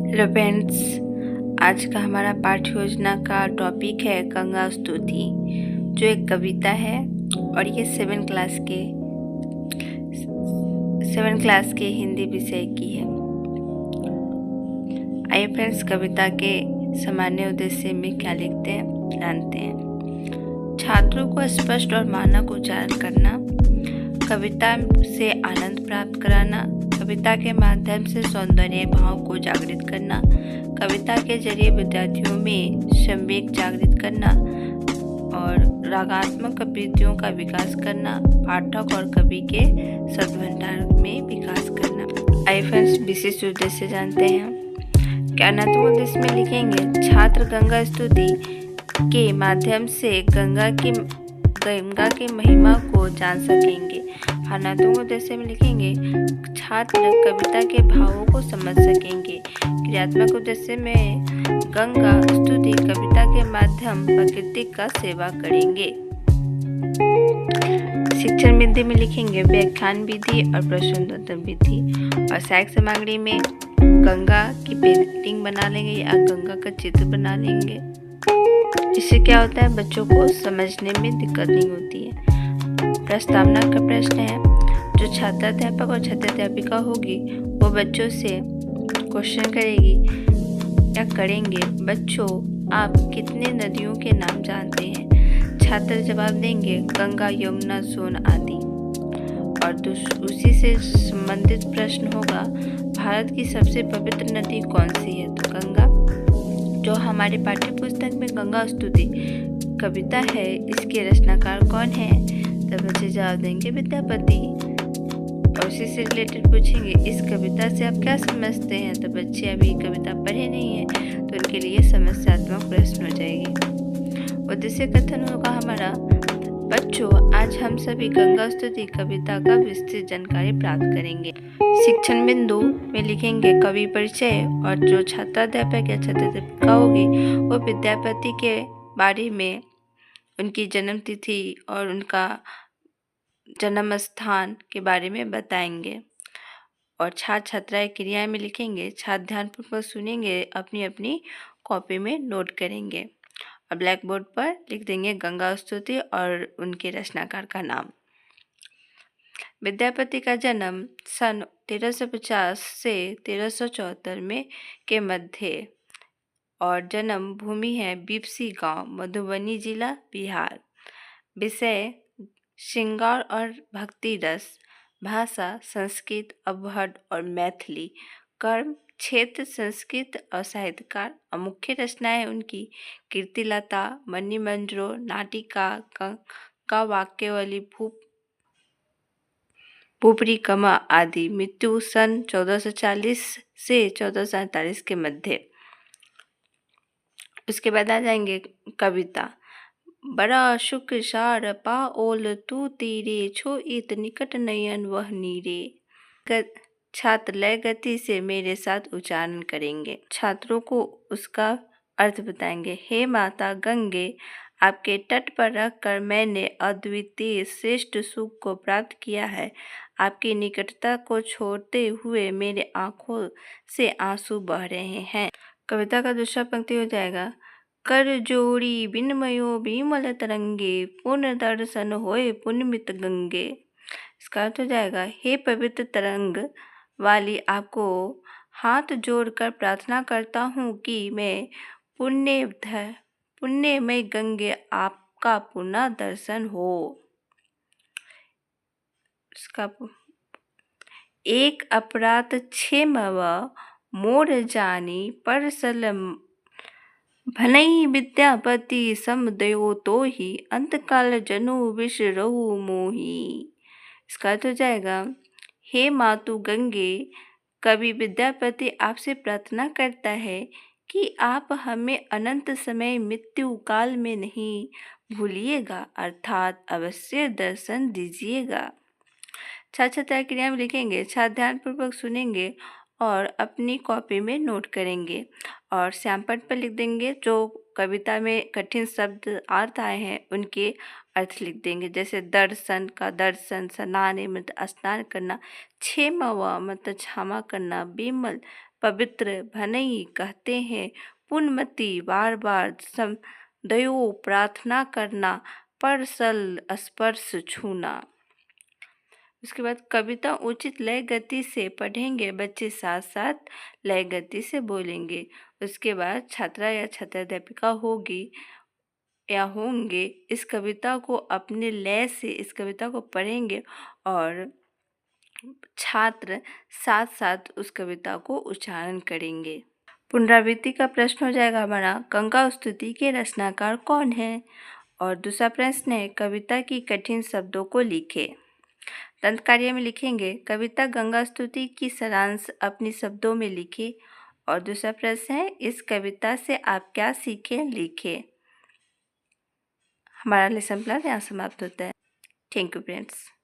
Hello friends, आज का हमारा पाठ्य योजना का टॉपिक है गंगा स्तुति, जो एक कविता है और ये 7 क्लास के हिंदी विषय की है। आइए फ्रेंड्स, कविता के सामान्य उद्देश्य में क्या लिखते हैं जानते हैं। छात्रों को स्पष्ट और मानक उच्चारण करना, कविता से आनंद प्राप्त कराना, कविता के माध्यम से सौंदर्य भाव को जागृत करना, कविता के जरिए विद्यार्थियों में संवेग जागृत करना और रागात्मक प्रवृत्तियों का विकास करना, पाठक और कवि के सद्भंडार में विकास करना। आइए फ्रेंड्स, विशिष्ट उद्देश्य जानते हैं। ज्ञानात्मक उद्देश्य में लिखेंगे छात्र गंगा स्तुति के माध्यम से गंगा की महिमा को जान सकेंगे। भावनात्मक उद्देश्य में लिखेंगे छात्र कविता के भावों को समझ सकेंगे। क्रियात्मक उद्देश्य में गंगा स्तुति कविता के माध्यम प्रकृति का सेवा करेंगे। शिक्षण विधि में लिखेंगे व्याख्यान विधि और प्रश्नोत्तर विधि। और सहायक सामग्री में गंगा की पेंटिंग बना लेंगे या गंगा का चित्र बना लेंगे। इससे क्या होता है, बच्चों को समझने में दिक्कत नहीं होती है। प्रस्तावना का प्रश्न है, जो छात्राध्यापक और छात्राध्यापिका होगी वो बच्चों से क्वेश्चन करेगी या करेंगे, बच्चों आप कितने नदियों के नाम जानते हैं? छात्र जवाब देंगे गंगा, यमुना, सोन आदि। और उसी से संबंधित प्रश्न होगा, भारत की सबसे पवित्र नदी कौन सी है? तो गंगा। जो हमारे पाठ्य पुस्तक में गंगा स्तुति कविता है, इसके रचनाकार कौन है? तो बच्चे जवाब देंगे विद्यापति। और उसी से रिलेटेड पूछेंगे इस कविता से आप क्या समझते हैं? तो बच्चे अभी कविता पढ़े नहीं है, तो उनके लिए समस्यात्मक प्रश्न हो जाएगी। उद्देश्य कथन होगा हमारा, बच्चों आज हम सभी गंगा स्तुति कविता का विस्तृत जानकारी प्राप्त करेंगे। शिक्षण बिंदु में लिखेंगे कवि परिचय, और जो छात्राध्यापक या छात्राध्यापिका होगी वो विद्यापति के बारे में उनकी जन्म तिथि और उनका जन्म स्थान के बारे में बताएंगे। और छात्र छात्राएं क्रियाएं में लिखेंगे छात्र ध्यानपूर्वक सुनेंगे, अपनी अपनी कॉपी में नोट करेंगे और ब्लैक बोर्ड पर लिख देंगे गंगा स्तुति और उनके रचनाकार का नाम। विद्यापति का जन्म सन 1350 से 1374 में के मध्य और जन्म भूमि है बिपसी गांव, मधुबनी जिला, बिहार। विषय श्रृंगार और भक्ति रस, भाषा संस्कृत, अवहट और मैथिली, कर्म क्षेत्र संस्कृत और साहित्यकार। मुख्य रचनाएं उनकी कीर्तिलता, मणिमंजरो, नाटिका, का वाक्यावली, भूपरिक्रमा आदि। मृत्यु सन 1440 से 1448 के मध्य। उसके बाद आ जाएंगे कविता। बड़ा शुक्र सार पाओल तू तीरे, छो इत निकट नयन वह नीरे। छात्र लय गति से मेरे साथ उच्चारण करेंगे। छात्रों को उसका अर्थ बताएंगे। हे माता गंगे, आपके तट पर रखकर मैंने अद्वितीय श्रेष्ठ सुख को प्राप्त किया है। आपकी निकटता को छोड़ते हुए मेरे आंखों से आंसू बह रहे हैं। कविता का दूसरा पंक्ति हो जाएगा, कर जोड़ी बिनमयो बिमल तरंगे, पुण्य दर्शन होए पुण्यमित गंगे। इसका अर्थ हो जाएगा, हे पवित्र तरंग वाली, आपको हाथ जोड़कर प्रार्थना करता हूँ कि मैं पुण्यमय गंगे आपका पुनः दर्शन हो। इसका एक अपराध क्षेमव मोर जानी, परसल भनई विद्यापति समदयो तो ही, अंतकाल जनु विसरहु मोही। इसका अर्थ हो जाएगा, हे मातु गंगे, कवि विद्यापति आपसे प्रार्थना करता है कि आप हमें अनंत समय मृत्यु काल में नहीं भूलिएगा, अर्थात अवश्य दर्शन दीजिएगा। छात्र क्रिया में लिखेंगे छात्र ध्यानपूर्वक सुनेंगे और अपनी कॉपी में नोट करेंगे और श्यामपट्ट पर लिख देंगे। जो कविता में कठिन शब्द अर्थ आए हैं उनके अर्थ लिख देंगे। जैसे दर्शन का दर्शन, स्नान मतलब स्नान करना, क्षेम मतलब क्षमा करना, बिमल पवित्र भनई कहते हैं पुण्यमती, बार बार समदयो प्रार्थना करना, परसल स्पर्श छूना। उसके बाद कविता उचित लय गति से पढ़ेंगे, बच्चे साथ साथ लय गति से बोलेंगे। उसके बाद छात्रा या छात्राध्यापिका होगी या होंगे इस कविता को अपने लय से इस कविता को पढ़ेंगे और छात्र साथ साथ उस कविता को उच्चारण करेंगे। पुनरावृत्ति का प्रश्न हो जाएगा हमारा, गंगा स्तुति के रचनाकार कौन है? और दूसरा प्रश्न है, कविता की कठिन शब्दों को लिखें। दंत कार्य में लिखेंगे, कविता गंगा स्तुति की सारांश अपने शब्दों में लिखें। और दूसरा प्रश्न है, इस कविता से आप क्या सीखें, लिखें। हमारा लेसन प्लान यहाँ समाप्त होता है। Thank you friends.